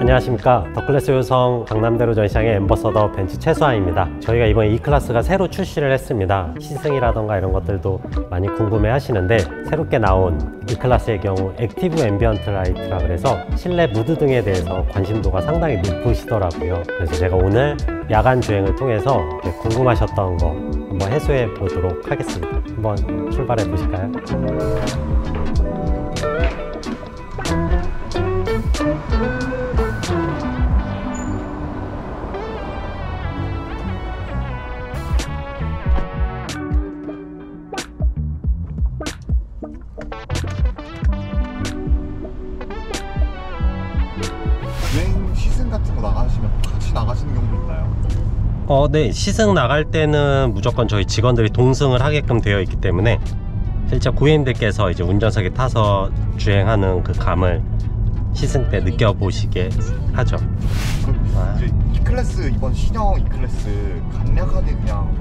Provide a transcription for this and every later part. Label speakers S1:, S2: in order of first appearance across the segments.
S1: 안녕하십니까. 더클래스 요성 강남대로 전시장의 엠버서더 벤츠 최수아입니다. 저희가 이번 E클래스가 새로 출시를 했습니다. 시승이라던가 이런 것들도 많이 궁금해 하시는데, 새롭게 나온 E클래스의 경우 액티브 앰비언트 라이트라 그래서 실내 무드 등에 대해서 관심도가 상당히 높으시더라고요. 그래서 제가 오늘 야간 주행을 통해서 궁금하셨던 거 한번 해소해 보도록 하겠습니다. 한번 출발해 보실까요?
S2: 주행 시승 같은 거 나가시면 같이 나가시는 경우도 있나요?
S1: 네. 시승 나갈 때는 무조건 저희 직원들이 동승을 하게끔 되어 있기 때문에 실제 고객님들께서 이제 운전석에 타서 주행하는 그 감을 시승 때 느껴보시게 하죠.
S2: 그럼 이제 E클래스, 이번 신형 E클래스 간략하게 그냥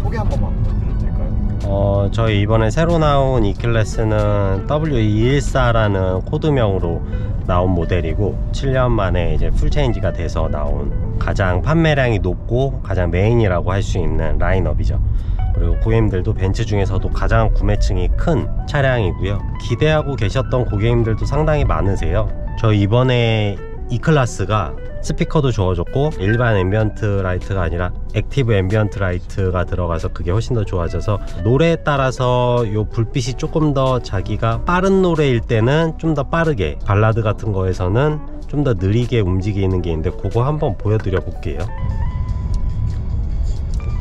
S2: 소개 한 번만 부탁드려도 될까요?
S1: 저희 이번에 새로 나온 E클래스는 W214라는 코드명으로 나온 모델이고, 7년 만에 이제 풀체인지가 돼서 나온 가장 판매량이 높고 가장 메인이라고 할 수 있는 라인업이죠. 그리고 고객님들도 벤츠 중에서도 가장 구매층이 큰 차량이고요. 기대하고 계셨던 고객님들도 상당히 많으세요. 저희 이번에 E클래스가 스피커도 좋아졌고, 일반 앰비언트 라이트가 아니라 액티브 앰비언트 라이트가 들어가서 그게 훨씬 더 좋아져서, 노래에 따라서 요 불빛이 조금 더 자기가 빠른 노래일 때는 좀 더 빠르게, 발라드 같은 거에서는 좀 더 느리게 움직이는 게 있는데, 그거 한번 보여드려 볼게요.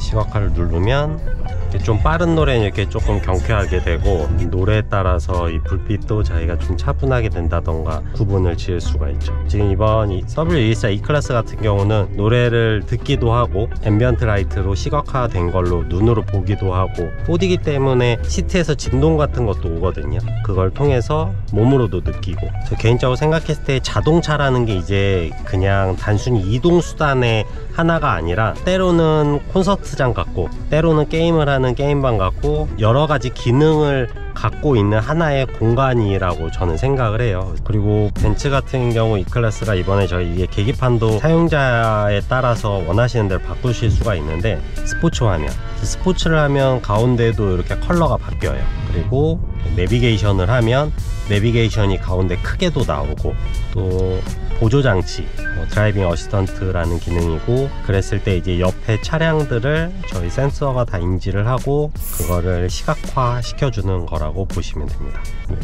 S1: 시각화를 누르면 좀 빠른 노래는 이렇게 조금 경쾌하게 되고, 노래에 따라서 이 불빛도 자기가 좀 차분하게 된다던가 구분을 지을 수가 있죠. 지금 이번 W214 E클래스 같은 경우는 노래를 듣기도 하고 앰비언트 라이트로 시각화된 걸로 눈으로 보기도 하고, 4D이기 때문에 시트에서 진동 같은 것도 오거든요. 그걸 통해서 몸으로도 느끼고, 저 개인적으로 생각했을 때 자동차라는 게 이제 그냥 단순히 이동수단의 하나가 아니라, 때로는 콘서트장 같고 때로는 게임을 하는 게임방 같고, 여러가지 기능을 갖고 있는 하나의 공간이라고 저는 생각을 해요. 그리고 벤츠 같은 경우 E클래스가 이번에 저희 이게 계기판도 사용자에 따라서 원하시는 대로 바꾸실 수가 있는데, 스포츠 화면, 스포츠를 하면 가운데도 이렇게 컬러가 바뀌어요. 그리고 내비게이션을 하면 내비게이션이 가운데 크게도 나오고, 또 보조장치, 드라이빙 어시스턴트라는 기능이고, 그랬을 때 이제 옆에 차량들을 저희 센서가 다 인지를 하고 그거를 시각화 시켜주는 거라고 보시면 됩니다.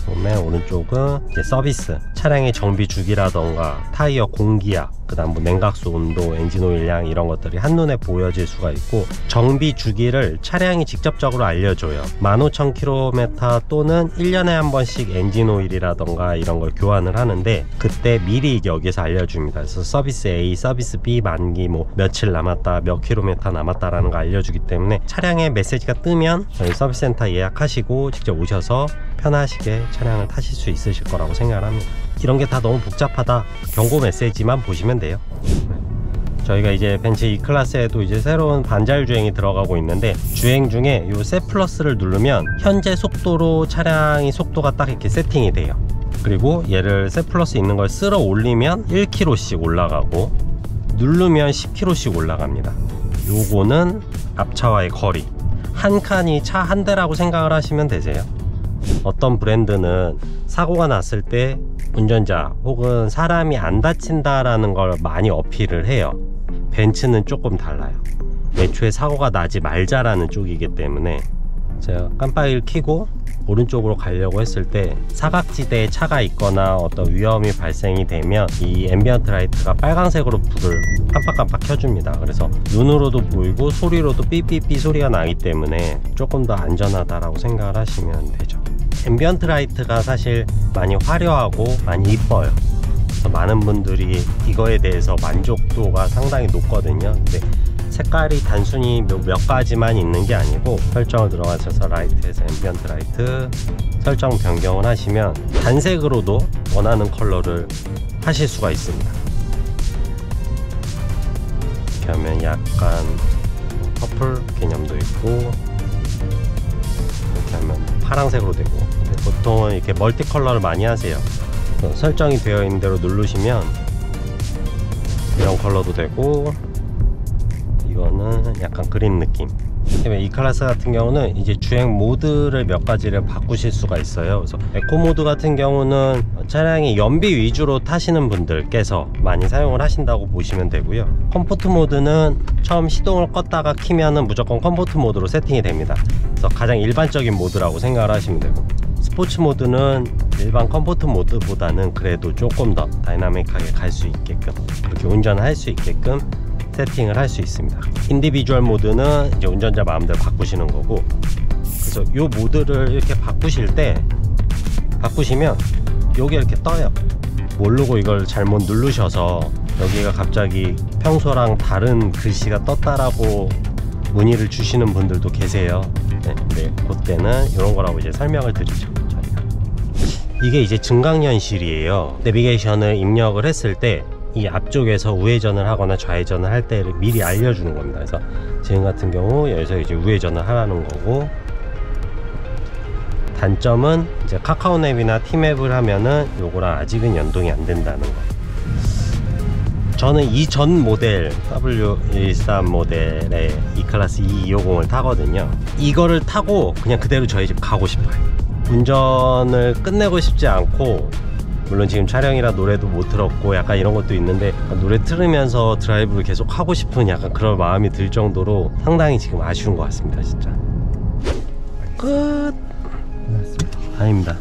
S1: 보면 오른쪽은 이제 서비스, 차량의 정비 주기라던가 타이어 공기압, 그 다음 뭐 냉각수 온도, 엔진 오일량, 이런 것들이 한눈에 보여질 수가 있고, 정비 주기를 차량이 직접적으로 알려줘요. 15,000km 또는 1년에 한 번씩 엔진 오일이라던가 이런 걸 교환을 하는데, 그때 미리 여기서 알려줍니다. 그래서 서비스 A, 서비스 B 만기 뭐 며칠 남았다, 몇 킬로미터 남았다라는 거 알려주기 때문에, 차량에 메시지가 뜨면 저희 서비스 센터 예약하시고 직접 오셔서 편하시게 차량을 타실 수 있으실 거라고 생각을 합니다. 이런 게 다 너무 복잡하다, 경고 메시지만 보시면 돼요. 저희가 이제 벤츠 E클래스에도 이제 새로운 반자율 주행이 들어가고 있는데, 주행 중에 요 셋 플러스를 누르면 현재 속도로 차량이 속도가 딱 이렇게 세팅이 돼요. 그리고 얘를 셋 플러스 있는 걸 쓸어 올리면 1km씩 올라가고, 누르면 10km씩 올라갑니다. 요거는 앞차와의 거리, 한 칸이 차 한 대라고 생각을 하시면 되세요. 어떤 브랜드는 사고가 났을 때 운전자 혹은 사람이 안 다친다라는 걸 많이 어필을 해요. 벤츠는 조금 달라요. 애초에 사고가 나지 말자라는 쪽이기 때문에, 제가 깜빡이를 켜고 오른쪽으로 가려고 했을 때 사각지대에 차가 있거나 어떤 위험이 발생이 되면 이 앰비언트 라이트가 빨간색으로 불을 깜빡깜빡 켜줍니다. 그래서 눈으로도 보이고 소리로도 삐삐삐 소리가 나기 때문에 조금 더 안전하다라고 생각을 하시면 되죠. 앰비언트 라이트가 사실 많이 화려하고 많이 이뻐요. 그래서 많은 분들이 이거에 대해서 만족도가 상당히 높거든요. 근데 색깔이 단순히 몇 가지만 있는 게 아니고, 설정을 들어가셔서 라이트에서 앰비언트 라이트 설정 변경을 하시면 단색으로도 원하는 컬러를 하실 수가 있습니다. 이렇게 하면 약간 퍼플 개념도 있고, 이렇게 하면 파란색으로 되고, 보통은 이렇게 멀티 컬러를 많이 하세요. 설정이 되어 있는 대로 누르시면 이런 컬러도 되고, 이거는 약간 그린 느낌. 이 클래스 같은 경우는 이제 주행 모드를 몇 가지를 바꾸실 수가 있어요. 그래서 에코 모드 같은 경우는 차량이 연비 위주로 타시는 분들께서 많이 사용을 하신다고 보시면 되고요. 컴포트 모드는 처음 시동을 껐다가 키면은 무조건 컴포트 모드로 세팅이 됩니다. 그래서 가장 일반적인 모드라고 생각을 하시면 되고, 스포츠 모드는 일반 컴포트 모드보다는 그래도 조금 더 다이나믹하게 갈 수 있게끔, 그렇게 운전할 수 있게끔 세팅을 할 수 있습니다. 인디비주얼 모드는 이제 운전자 마음대로 바꾸시는 거고, 그래서 이 모드를 이렇게 바꾸시면 여기 이렇게 떠요. 모르고 이걸 잘못 누르셔서 여기가 갑자기 평소랑 다른 글씨가 떴다라고 문의를 주시는 분들도 계세요. 네, 그때는 이런 거라고 이제 설명을 드리죠. 저희가. 이게 이제 증강현실이에요. 내비게이션을 입력을 했을 때 이 앞쪽에서 우회전을 하거나 좌회전을 할 때를 미리 알려주는 겁니다. 그래서 지금 같은 경우 여기서 이제 우회전을 하라는 거고, 단점은 이제 카카오맵이나 티맵을 하면은 요거랑 아직은 연동이 안 된다는 거. 저는 이전 모델 W13 모델의 E클래스 2250을 타거든요. 이거를 타고 그냥 그대로 저희 집 가고 싶어요. 운전을 끝내고 싶지 않고, 물론 지금 촬영이라 노래도 못 들었고 약간 이런 것도 있는데, 노래 틀으면서 드라이브를 계속 하고 싶은 약간 그런 마음이 들 정도로 상당히 지금 아쉬운 것 같습니다. 진짜 끝. 아닙니다.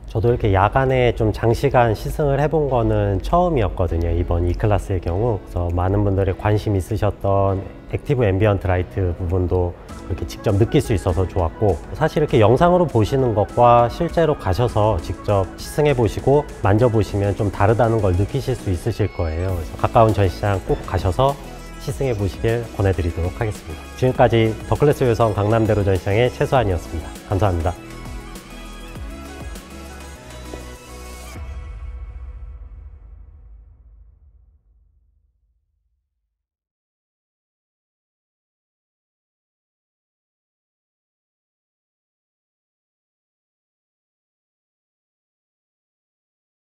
S1: 저도 이렇게 야간에 좀 장시간 시승을 해본 거는 처음이었거든요, 이번 E클래스의 경우. 그래서 많은 분들이 관심 있으셨던 액티브 앰비언트 라이트 부분도 그렇게 직접 느낄 수 있어서 좋았고, 사실 이렇게 영상으로 보시는 것과 실제로 가셔서 직접 시승해 보시고 만져보시면 좀 다르다는 걸 느끼실 수 있으실 거예요. 그래서 가까운 전시장 꼭 가셔서 시승해 보시길 권해드리도록 하겠습니다. 지금까지 더클래스 요성 강남대로 전시장의 최수환이었습니다. 감사합니다.